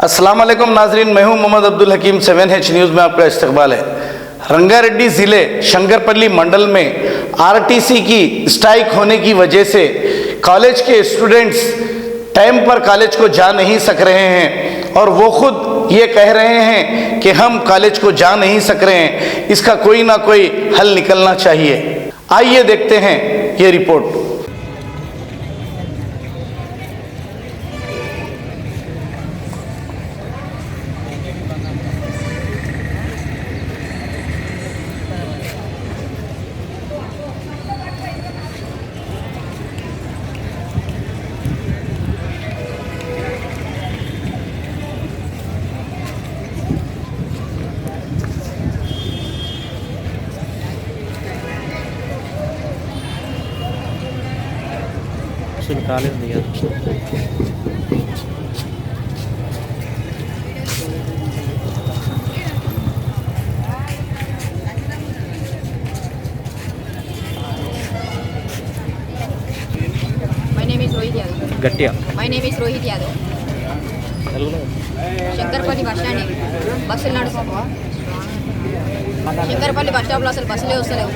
अस्सलाम वालेकुम नाजरीन, मैं हूं मोहम्मद अब्दुल हकीम। 7H न्यूज़ में आपका इस्तकबाल है। रंगारेड्डी ज़िले शंकरपल्ली मंडल में आरटीसी की स्ट्राइक होने की वजह से कॉलेज के स्टूडेंट्स टाइम पर कॉलेज को जा नहीं सक रहे हैं और वो खुद ये कह रहे हैं कि हम कॉलेज को जा नहीं सक रहे हैं, इसका कोई ना कोई हल निकलना चाहिए। आइए देखते हैं ये रिपोर्ट। कॉलेज दिया My name is Rohit Yadav. गट्टिया My name is Rohit Yadav. Shankarpally bus stand బస్సులు నడుస్తావా? శంకర్పల్లి బస్ స్టాప్లో అసలు బస్సులే వస్తలేవు.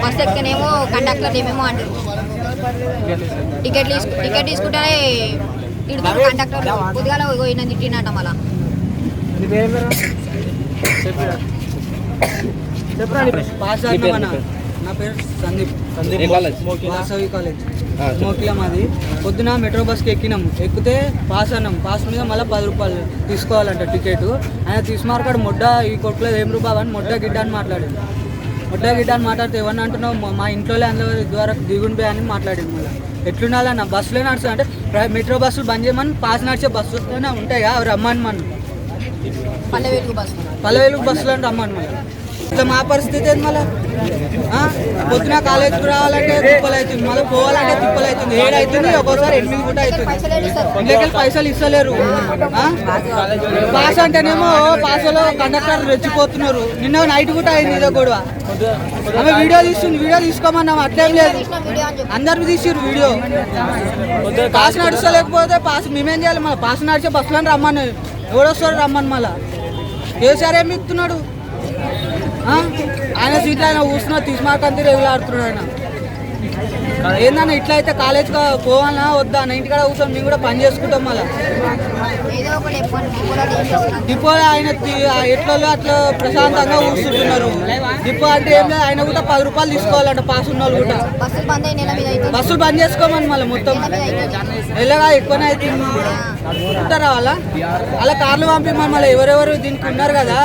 బస్సు ఎక్కనేమో కండక్టర్ ఏమేమో అంటారు. టికెట్ తీసుకుంటే తిడుతున్నారు కండక్టర్. పొద్దుగాల పోయిన తిట్టినట్ట మళ్ళా. నా పేరు సందీప్ వాసవి కాలేజ్ మోకియా మాది. పొద్దున మెట్రో బస్కి ఎక్కితే పాస్ అన్నాం. పాస్ మీద మళ్ళీ 10 రూపాయలు తీసుకోవాలంట టికెట్. ఆయన తీసుమార్కాడు మొడ్డ ఈ కొట్లో ఏం రూపాయలు అని మొడ్డ గిడ్డ అని మాట్లాడాడు. మొడ్డ గిడ్డ అని మాట్లాడితే ఏమన్నా అంటున్నావు, మా ఇంట్లోనే అందరూ ద్వారా దిగుండి అని మాట్లాడింది. మళ్ళీ ఎట్లుండాలన్న బస్సులో నడుస్తా అంటే మెట్రో బస్సులు బంద్ చేయమని, పాస్ నడిచే బస్సులోనే ఉంటాయి కదా అవి రమ్మని మన పల్లెవేలుగు బస్సులో రమ్మని. మళ్ళీ ఇట్లా మా పరిస్థితి ఏంది? మళ్ళీ పొద్దున కాలేజీకి రావాలంటే తిప్పలు అవుతుంది, మళ్ళీ పోవాలంటే తిప్పలు అవుతుంది. 7 అవుతుంది, ఒక్కోసారి 8 కూడా అవుతుంది. ఇంట్లోకి పైసలు ఇస్తలేరు. పాస్ అంటేనేమో పాస్లో కండక్టర్ రెచ్చిపోతున్నారు. నిన్న నైట్ కూడా అయింది ఇదో గొడవ. ఆమె వీడియో తీసుకోమన్నాము, అట్లేం లేదు. అందరు తీసిరు వీడియో. పాస్ నడుస్తలేకపోతే పాస్ మేమేం చేయాలి? మళ్ళీ పాస్ నడిచే బస్సులను రమ్మని, ఎవడొస్తాడు రమ్మని. మళ్ళీ కేసీఆర్ ఏమి ఇస్తున్నాడు? ఆయన సీట్లు ఆయన కూర్చున్నా తీసుమాకంతా రెగులాడుతున్నాడు ఆయన. ఏందన్నా ఇట్లా అయితే కాలేజ్కి పోవాలన్నా వద్దా? అన్న ఇంటికాడ కూర్చొని మేము కూడా పని చేసుకుంటాం. మళ్ళీ డిపో ఆయన ఎట్లా అట్లా ప్రశాంతంగా కూర్చుంటున్నారు. డిపో అంటే ఏం లేదు, ఆయన కూడా 10 రూపాయలు తీసుకోవాలంట పాస్ ఉన్న వాళ్ళు కూడా. బస్సులు బంద్ చేసుకోమని మళ్ళీ మొత్తం ఎలాగా ఎక్కువనే అవుతుంది రావాలా. అలా కార్లు పంపిమని. మళ్ళీ ఎవరెవరు దీనికి ఉన్నారు కదా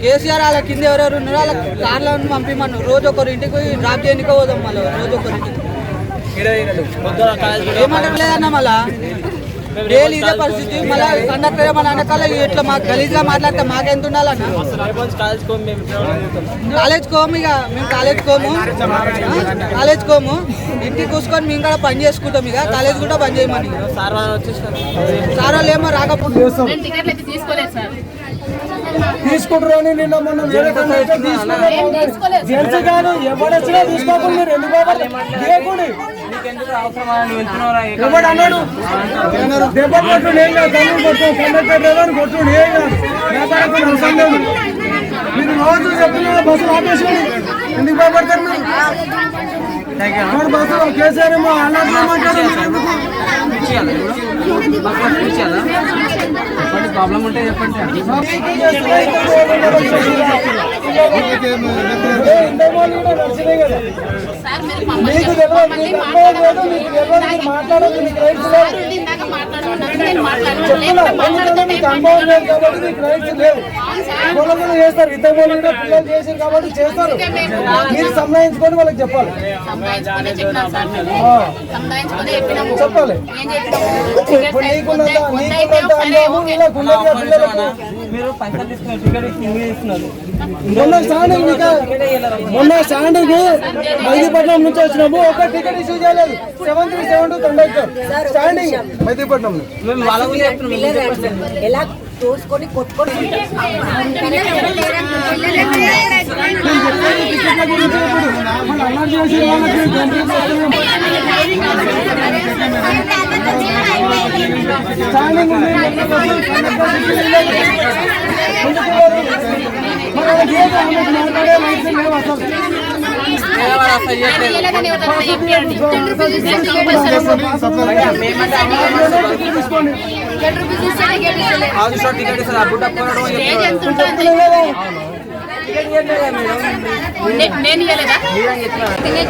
కేసీఆర్, వాళ్ళ కింద ఎవరెవరు ఉన్నారో వాళ్ళ కార్లను పంపిమను. రోజు ఒకరు ఇంటికి పోయి డ్రాప్ చేయడానికి పోదాం. మళ్ళీ రోజు ఒకరింటికి ఏమంటారు లేదన్న. మళ్ళా డైలీ ఇదే పరిస్థితి. మళ్ళీ కండక్టర్ ఏమన్నా అనకాల ఇట్లా మాకు గలీజ్గా మాట్లాడితే మాకెంత ఉండాలన్న? కాలేజ్ కోము, ఇక మేము కాలేజ్ కోము ఇంటికి కూర్చుకొని మేము కూడా పని చేసుకుంటాం. ఇక కాలేజ్ కూడా పని చేయమని సార్ వాళ్ళు ఏమో రాకపోతే తీసుకుంటారు. నిన్న మొన్న జెంట్స్ కాదు ఎవడొచ్చినా తీసుకోకుండా మీరు ఎందుకు లేకుండా ఎవడు అన్నాడు? దెబ్బ కొట్టుడు ఏం కాదు, తల్లి కొట్టు కండక్టర్ డ్రైవర్ కొట్టుడు ఏం కాదు. మీరు రోజు చెప్తున్నా బస్సులు ఆపేసుకోండి, ఎందుకు భయపడతారు మీరు? బస్సులో కేసీఆర్ ఏమో అన్నట్లేమంటారు. ప్రాబ్లం ఉంటే చెప్పండి. మీకు తెలియదు, మాట్లాడదు, మీకు రైట్స్ లేవు. మీకు అనుభవం లేదు కాబట్టి మీకు రైట్స్ లేవు. పొలం చేస్తారు, ఇతర పిల్లలు చేశారు కాబట్టి చేస్తారు. మీరు సంబంధించుకొని వాళ్ళకి చెప్పాలి. చెప్పాలి. ఇప్పుడు నీకున్నంత అనుభవం ఇలా గుండెగా పిల్లలకు మొన్న స్టాండింగ్ మైదీపట్నం నుంచి వచ్చినాము. ఒక టికెట్ ఇష్యూ చేయలేదు. 7372 కండక్టర్ స్టాండింగ్ మైదీపట్నం. ఎలా తోసుకొని కొట్టుకొని స్టాండింగ్ ఉంది మాట్లాడే మైండ్ లేవు అసలు.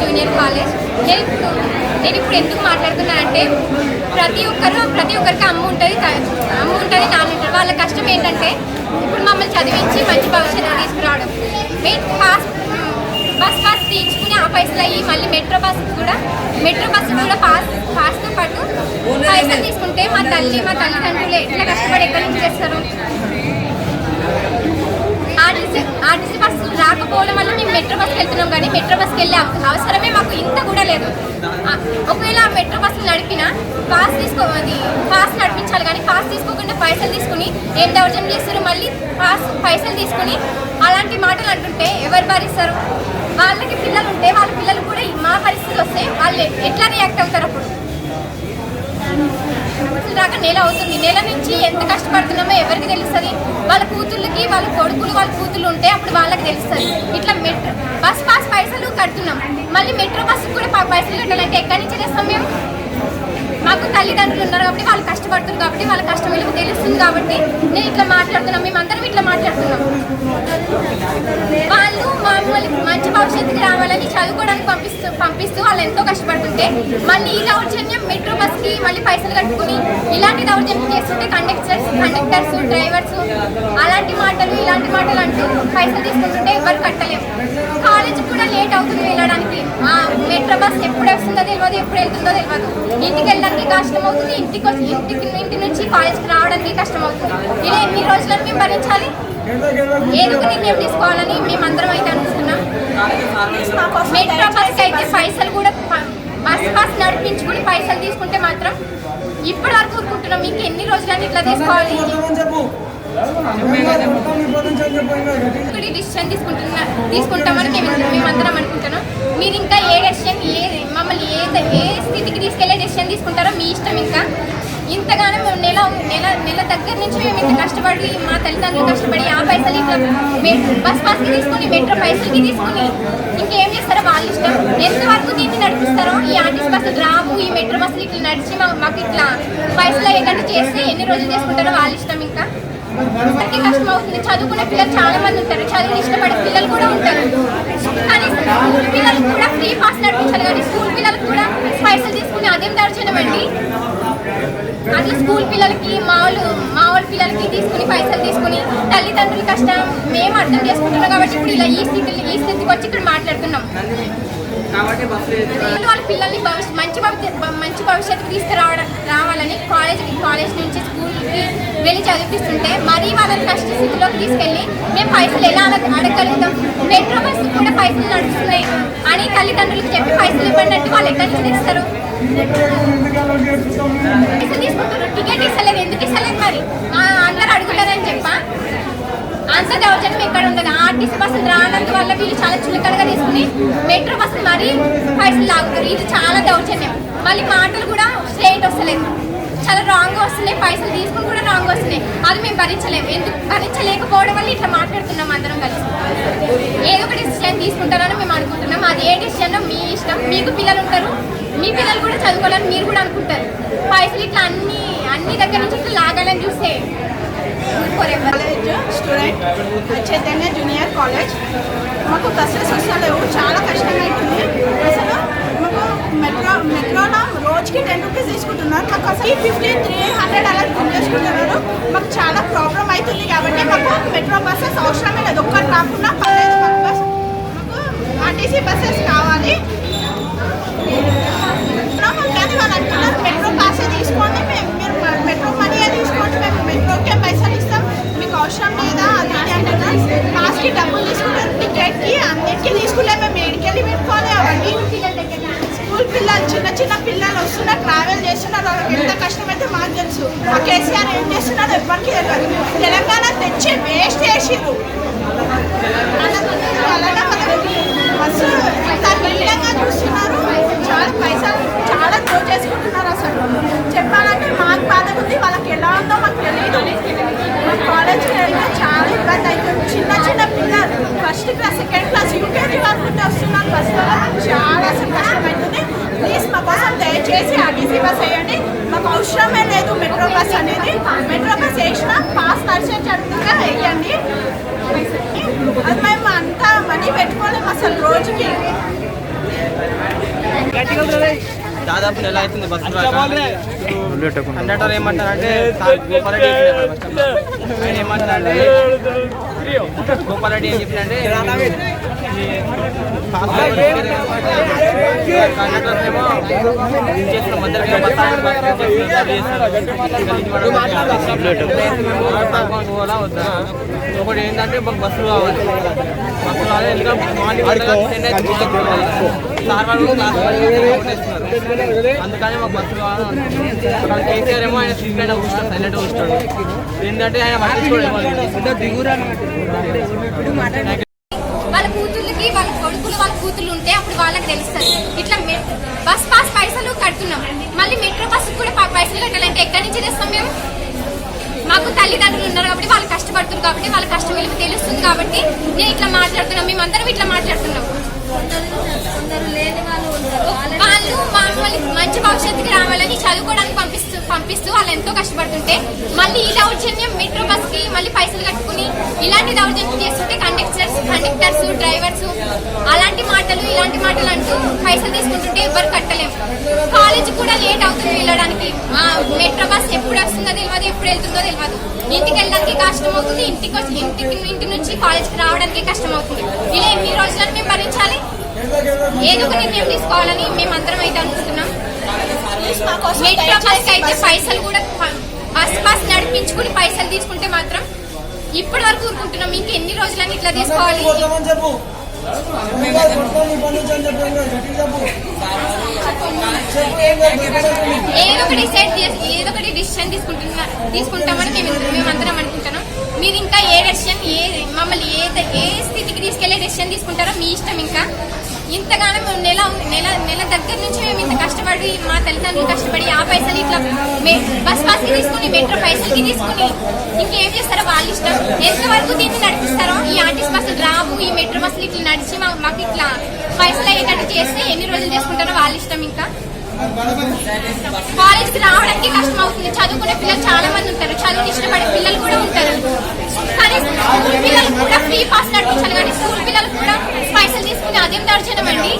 జూనియర్ కాలేజ్ నేను ఇప్పుడు ఎందుకు మాట్లాడుతున్నానంటే ప్రతి ఒక్కరికి అమ్మ ఉంటుంది నాన్న ఉంటుంది. వాళ్ళ కష్టం ఏంటంటే ఇప్పుడు మమ్మల్ని చదివించి మంచి భవిష్యత్తు తీసుకురావడం. బస్ పాస్ తీసుకుని ఆ పైసలు అయ్యి మళ్ళీ మెట్రో బస్ కూడా పాస్తో పాటు పైసలు తీసుకుంటే మా తల్లిదండ్రులు ఎట్లా కష్టపడి ఎక్కడి నుంచి చేస్తారు. ఆర్టీసీ బస్సు రాకపోవడం వల్ల మేము మెట్రో బస్కి వెళ్తున్నాం, కానీ మెట్రో బస్కి వెళ్ళే అవసరమే మాకు ఇంత కూడా లేదు. ఒకవేళ మెట్రో బస్సు నడిపినా పాస్ నడిపించాలి, కానీ పాస్ తీసుకోకుండా పైసలు తీసుకుని ఏం దౌర్జన్యం చేస్తారు. మళ్ళీ పైసలు తీసుకుని అలాంటి మాటలు అంటుంటే ఎవరు భరిస్తారు? వాళ్ళకి పిల్లలు ఉంటే వాళ్ళ పిల్లలు కూడా మా పరిస్థితి వస్తే వాళ్ళు ఎట్లా రియాక్ట్ అవుతారు? అప్పుడు దాకా నెల అవుతుంది. నెల నుంచి ఎంత కష్టపడుతున్నామో ఎవరికి తెలుస్తుంది? వాళ్ళ కూతుళ్ళకి వాళ్ళ కూతుళ్ళు ఉంటే అప్పుడు వాళ్ళకి తెలుస్తుంది. ఇట్లా బస్ పాస్ పైసలు కడుతున్నాం, మళ్ళీ మెట్రో బస్సు కూడా పైసలు కట్టాలంటే ఎక్కడి నుంచి చేస్తాం మేము? మాకు తల్లిదండ్రులు ఉన్నారు కాబట్టి వాళ్ళు కష్టపడుతున్నారు కాబట్టి వాళ్ళ కష్టం వీళ్ళకి తెలుస్తుంది కాబట్టి నేను ఇట్లా మాట్లాడుతున్నాం. మేమందరం ఇట్లా మాట్లాడుతున్నాం. వాళ్ళు మమ్మల్ని మంచి భవిష్యత్తుకి రావాలని చదువుకోవడానికి పంపిస్తూ వాళ్ళు ఎంతో కష్టపడుతుంటే మళ్ళీ ఈ దౌర్జన్యం మెట్రో బస్కి మళ్ళీ పైసలు కట్టుకుని ఇలాంటి దౌర్జన్యం చేస్తుంటే కండక్టర్స్ డ్రైవర్స్ ఇలాంటి మాటలు అంటూ పైసలు తీసుకుంటుంటే ఎవరు కట్టలేము. కాలేజ్ కూడా లేట్ అవుతుంది వెళ్ళడానికి. మెట్రో బస్ ఎప్పుడు వస్తుందో తెలియదు, ఎప్పుడు వెళ్తుందో తెలియదు. ఇంటికి వెళ్ళడానికి కష్టం అవుతుంది, ఇంటి నుంచి కాలేజ్కి రావడానికి కష్టం అవుతుంది. ఇలా ఎన్ని రోజులను మేము భరించాలి? ఏదో ఒక నిర్ణయం తీసుకోవాలని మేమందరం అయితే అనుకుంటున్నాం. మెట్రో బస్ అయితే పైసలు కూడా బస్ నడిపించుకుని పైసలు తీసుకుంటే మాత్రం ఇప్పటి వరకు ఊరుకుంటున్నాం. మీకు ఎన్ని రోజులని ఇట్లా తీసుకోవాలి? డిసిషన్ తీసుకుంటామని మేమందరం అనుకుంటున్నాం. మీరు ఇంకా ఏ డెసిషన్ మమ్మల్ని ఏ స్థితికి తీసుకెళ్లే డెసిషన్ తీసుకుంటారో మీ ఇష్టం. ఇంకా ఇంతగానో మేము నెల దగ్గర నుంచి మేము ఇంత కష్టపడి మా తల్లిదండ్రులు కష్టపడి ఆ పైసలు ఇట్లా బస్ పాస్కి తీసుకుని మెట్రో పైసలకి తీసుకుని ఇంకేం చేస్తారో వాళ్ళ ఇష్టం. ఎంతవరకు దీన్ని నడిపిస్తారో ఈ ఆర్టీసీ బస్సులు రావు, ఈ మెట్రో బస్సులు ఇట్లా నడిచి మాకు ఇట్లా పైసలు అయ్యేటట్టు చేస్తే ఎన్ని రోజులు చేసుకుంటారో వాళ్ళ ఇష్టం. ఇంకా అందరికీ కష్టం అవుతుంది. చదువుకునే పిల్లలు చాలా మంది ఉంటారు, చదువుని ఇష్టపడే పిల్లలు కూడా ఉంటారు. కానీ స్కూల్ పిల్లలు కూడా ఫ్రీ పాస్ నడిపించాలి, కానీ స్కూల్ పిల్లలకు కూడా పైసలు తీసుకుని అదేం దర్శనం అండి. అట్లా స్కూల్ పిల్లలకి మామూలు పిల్లలకి తీసుకుని పైసలు తీసుకుని తల్లిదండ్రుల కష్టం మేము అర్థం చేసుకుంటున్నాం కాబట్టి ఇప్పుడు ఇలా ఈ స్థితికి వచ్చి ఇక్కడ మాట్లాడుతున్నాం. వాళ్ళ పిల్లల్ని మంచి భవిష్యత్తుకు తీసుకురావాలని కాలేజ్ నుంచి స్కూల్కి వెళ్ళి చదివిస్తుంటే మరీ వాళ్ళని కష్ట స్థితిలోకి తీసుకెళ్ళి మేము పైసలు ఎలా అడగలుగుతాం? మెట్రో బస్సు కూడా పైసలు నడుస్తున్నాయి అని తల్లిదండ్రులకు చెప్పి పైసలు ఇవ్వండి అంటే వాళ్ళు ఎక్కడి నుంచి ఇస్తారు? పైసలు తీసుకుంటారు, టికెట్ ఇస్తలేదు. ఎందుకు ఇస్తలేదు మరి? అందరూ అడుగుతారని చెప్పా అంత దౌర్జన్యం ఎక్కడ ఉండదు. ఆర్టీసీ బస్సులు రానందువల్ల వీళ్ళు చాలా చులకనగా తీసుకుని మెట్రో బస్సులు మరీ పైసలు లాగుతారు. ఇది చాలా దౌర్జన్యం. మళ్ళీ మాటలు కూడా స్ట్రైట్ వస్తలేదు, చాలా రాంగ్ వస్తున్నాయి. పైసలు తీసుకుని కూడా రాంగ్ వస్తున్నాయి. అది మేము భరించలేము. ఎందుకు భరించలేకపోవడం వల్ల ఇట్లా మాట్లాడుతున్నాం అందరం కలిసి. ఏదో ఒక డిసిషన్ తీసుకుంటారని మేము అనుకుంటున్నాం. అది ఏ డిసిషన్ మీ ఇష్టం. మీకు పిల్లలు ఉంటారు, మీ పిల్లలు కూడా చదువుకోవాలని మీరు కూడా అనుకుంటారు. పైసలు ఇట్లా అన్ని దగ్గర నుంచి ఇట్లా లాగాలని చూస్తే college student Chaitanya junior college. మాకు బస్సెస్ వస్తలేవు, చాలా కష్టమవుతుంది. అసలు మాకు మెట్రోలో రోజుకి 10 రూపీస్ తీసుకుంటున్నారు. మాకు అసలు 300 అలా చేసుకుంటున్నారు. మాకు చాలా ప్రాబ్లం అవుతుంది. కాబట్టి మాకు మెట్రో బస్సెస్ అవసరమే లేదు. ఒక్కటి కాకుండా కాలేజ్ బస్ మాకు ఆర్టీసీ బస్సెస్ కావాలి. కానీ వాళ్ళు అంటున్నారు మెట్రో పాసే తీసుకోండి, మీరు మెట్రో మనీ తీసుకోండి, మేము మెట్రోకే పైసలు ఇస్తాం, మీకు అవసరం లేదా అది అంటున్నారు. పాస్కి డబ్బులు తీసుకుంటారు, టికెట్కి అన్నిటికీ తీసుకుంటే మేము ఏడికెళ్ళి పెట్టుకోవాలి. అవన్నీ స్కూల్ పిల్లలు చిన్న పిల్లలు వస్తున్నారు, ట్రావెల్ చేస్తున్నారు. వాళ్ళకి ఎంత కష్టమైతే మాకు తెలుసు. ఆ కేసీఆర్ ఏం చేస్తున్నారు ఎవరికి తెలియదు. తెలంగాణ తెచ్చి వేస్ట్ చేసిర్రు. బస్సు ఇంత నీళ్ళంగా చూస్తున్నారు. చాలా పైసలు చాలా లవ్ చేసుకుంటున్నారు అసలు చెప్పాలంటే మాకు బాధ ఉంది వాళ్ళకి ఎలా ఉందో మాకు తెలియదు మా కాలేజ్కి వెళ్తే చాలా ఇబ్బంది అవుతుంది చిన్న చిన్న పిల్లలు first class second class UKG వరకు వస్తున్నారు బస్సులో చాలా అసలు కష్టమవుతుంది ప్లీజ్ మా కోసం దయచేసి ఆర్టీసీ బస్ వేయండి మాకు అవసరమే లేదు మెట్రో బస్ అనేది మెట్రో బస్ వేసిన పాస్ నడిచేటట్టుగా వేయండి అది మేము అంతా మనీ పెట్టుకోలేము అసలు రోజుకి దాదాపు నెల అవుతుంది బస్సు కండక్టర్ ఏమంటారంటే గోపాలరెడ్డి ఆయన ఏమంటారంటే గోపాలరెడ్డి ఏం చెప్పినంటే కండక్టర్ ఏమో చేసిన మధ్యలో వద్దా ఒకటి ఏంటంటే మాకు బస్సులు కావాలి ఎందుకంటే మార్నింగ్ సార్ వాళ్ళు అందుకని మాకు బస్సులు కావాలి కేసీఆర్ ఏమో ఆయన సీక్రెట్ కూర్చుంటాడు సైలెంట్ కూర్చుంటాడు ఏంటంటే ఆయన వాళ్ళ కూతుర్లకి వాళ్ళ కొడుకులు వాళ్ళ కూతుర్లు ఉంటే అప్పుడు వాళ్ళకి తెలుస్తుంది ఇట్లా బస్ పాస్ పైసలు కడుతున్నాం మళ్ళీ మెట్రో బస్సు కూడా పైసలు కట్టాలంటే ఎక్కడి నుంచి తెస్తాం మేము మాకు తల్లిదండ్రులు ఉన్నారు కాబట్టి వాళ్ళు కష్టపడుతున్నారు కాబట్టి వాళ్ళ కష్టం విలువ తెలుస్తుంది కాబట్టి నేను ఇట్లా మాట్లాడుతున్నాం మేమందరం ఇట్లా మాట్లాడుతున్నాం వాళ్ళు మమ్మల్ని మంచి భవిష్యత్తుకి రావాలని చదువుకోవడానికి పంపిస్తూ వాళ్ళు ఎంతో కష్టపడుతుంటే మళ్ళీ ఈ దౌర్జన్యం మెట్రో బస్ కి మళ్ళీ పైసలు కట్టుకుని ఇలాంటి దౌర్జన్యం చేస్తుంటే కండక్టర్స్ డ్రైవర్స్ అలాంటి మాటలు ఇలాంటి మాటలు అంటూ పైసలు తీసుకుంటుంటే ఎవరు కట్టలేము కాలేజ్ కూడా లేట్ అవుతుంది వెళ్ళడానికి మెట్రో బస్ ఎప్పుడు వస్తుందో తెలియదు ఎప్పుడు వెళ్తుందో తెలియదు ఇంటికి వెళ్ళడానికి కష్టం అవుతుంది ఇంటి నుంచి కాలేజ్కి రావడానికి కష్టం అవుతుంది ఇలా ఎన్ని రోజులను మేము భరించాలి ఏదో ఒక నిర్ణయం తీసుకోవాలని మేమందరం అయితే అనుకుంటున్నాం మెట్రో బస్ అయితే పైసలు కూడా బస్ నడిపించుకుని పైసలు తీసుకుంటే మాత్రం ఇప్పటి వరకు ఊరుకుంటున్నాం ఇంకా ఎన్ని రోజులని ఇట్లా తీసుకోవాలి ఏదో ఒకటి డిసిషన్ తీసుకుంటామని మేమందరం అనుకుంటున్నాం మీరు ఇంకా ఏ డెసిషన్ మమ్మల్ని ఏ స్థితికి తీసుకెళ్లే డెసిషన్ తీసుకుంటారో మీ ఇష్టం ఇంకా ఇంతగానో నెల దగ్గర నుంచి మేము ఇంత కష్టపడి మా తల్లిదండ్రులు కష్టపడి ఆ పైసలు ఇట్లా బస్ పాస్కి తీసుకుని మెట్రో పైసలకి తీసుకుని ఇంకేం చేస్తారో వాళ్ళ ఇష్టం ఎంతవరకు దీన్ని నడిపిస్తారో ఈ ఆర్టీసీ బస్సులు రావు ఈ మెట్రో బస్సులు ఇట్లా నడిచి మాకు ఇట్లా పైసలు అయ్యేటట్టు చేస్తే ఎన్ని రోజులు చేసుకుంటారో వాళ్ళ ఇష్టం ఇంకా కాలేజ్కి రావడానికి కష్టం అవుతుంది చదువుకునే పిల్లలు చాలా మంది ఉంటారు చదువుని ఇష్టపడే పిల్లలు కూడా ఉంటారు కానీ స్కూల్ పిల్లలు కూడా ఫ్రీ పాస్ నడిపించాలి కానీ స్కూల్ పిల్లలు కూడా పైసలు తీసుకుని అదేం దర్శనం అండి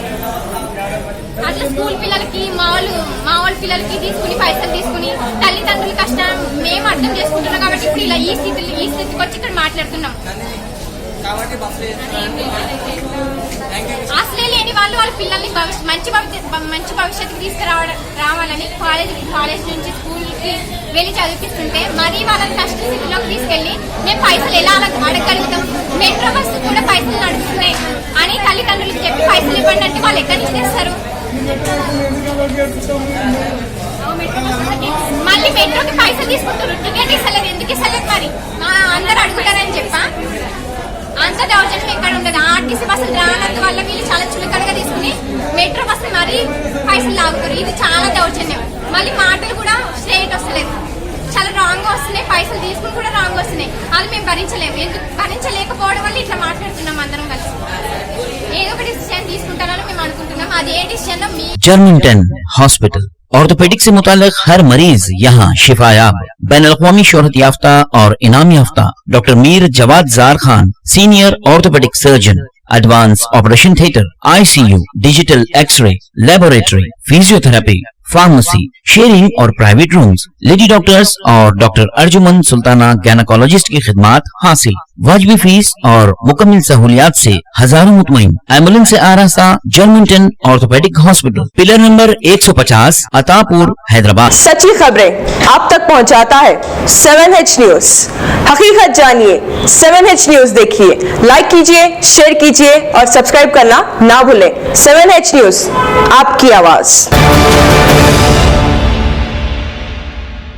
అట్లా స్కూల్ పిల్లలకి మా వాళ్ళ పిల్లలకి తీసుకుని పైసలు తీసుకుని తల్లిదండ్రుల కష్టం మేము అర్థం చేసుకుంటున్నాం కాబట్టి ఇప్పుడు ఇలా ఈ స్థితికి వచ్చి ఇక్కడ మాట్లాడుతున్నాం అసలే లేని వాళ్ళు వాళ్ళ పిల్లల్ని మంచి భవిష్యత్తుకి తీసుకురావాలని కాలేజ్ నుంచి స్కూల్కి వెళ్ళి చదివిస్తుంటే మరీ వాళ్ళని కష్ట స్థితిలోకి తీసుకెళ్లి మేము పైసలు ఎలా అడగలుగుతాం మెట్రో బస్సు కూడా పైసలు నడుస్తున్నాయి అని తల్లిదండ్రులకు చెప్పి పైసలు ఇవ్వండి అంటే వాళ్ళు ఎక్కడి నుంచి తెస్తారు మళ్ళీ మెట్రోకి పైసలు తీసుకుంటారు టికెట్ ఇస్తలేదు ఎందుకు ఇస్తలేదు మరి అందరూ అడుగుతారని చెప్పా అంత దౌర్జన్యం ఎక్కడ ఉండదు ఆర్టీసీ బస్సులు రానందు వల్ల వీళ్ళు చాలా చులకనగా తీసుకుని మెట్రో బస్సు మరీ పైసలు లాగుతారు ఇది చాలా దౌర్జన్యం మళ్ళీ మాటలు కూడా స్ట్రేట్ వస్తలేదు చాలా రాంగ్ వస్తున్నాయి పైసలు తీసుకుని కూడా రాంగ్ వస్తున్నాయి అది మేము భరించలేము భరించలేకపోవడం వల్ల ఇట్లా మాట్లాడుతున్నాం అందరం కలిసి ఏదో ఒక డిసిషన్ తీసుకుంటారని మేము అనుకుంటున్నాం అది ఏ డిసిషన్ మీ जर्मिंटन हॉस्पिटल ऑर्थोपेडिक से मुताल्लिक हर मरीज यहाँ शिफायाब। बैनुल-अक़वामी शोहरत याफ्ता और इनाम याफ्ता doctor Mir Jawad Zar Khan, senior orthopaedic surgeon, advance operation theatre, ICU, digital x-ray, laboratory, physiotherapy, pharmacy, sharing और प्राइवेट रूम्स, लेडी डॉक्टर्स और डॉक्टर अर्जुमन सुल्ताना गैनकोलॉजिस्ट की खिदमात हासिल। वाजिबी फीस और मुकम्मल सहूलियात से हजारों मुतमईन। एम्बुलेंस से आरास्ता जर्मिंटन orthopaedic hospital, pillar number 150, Attapur, Hyderabad. सच्ची खबरें आप तक पहुंचाता है 7H न्यूज। हकीकत जानिए, 7H न्यूज देखिए, लाइक कीजिए, शेयर कीजिए और सब्सक्राइब करना ना भूलें। 7H न्यूज, आपकी आवाज।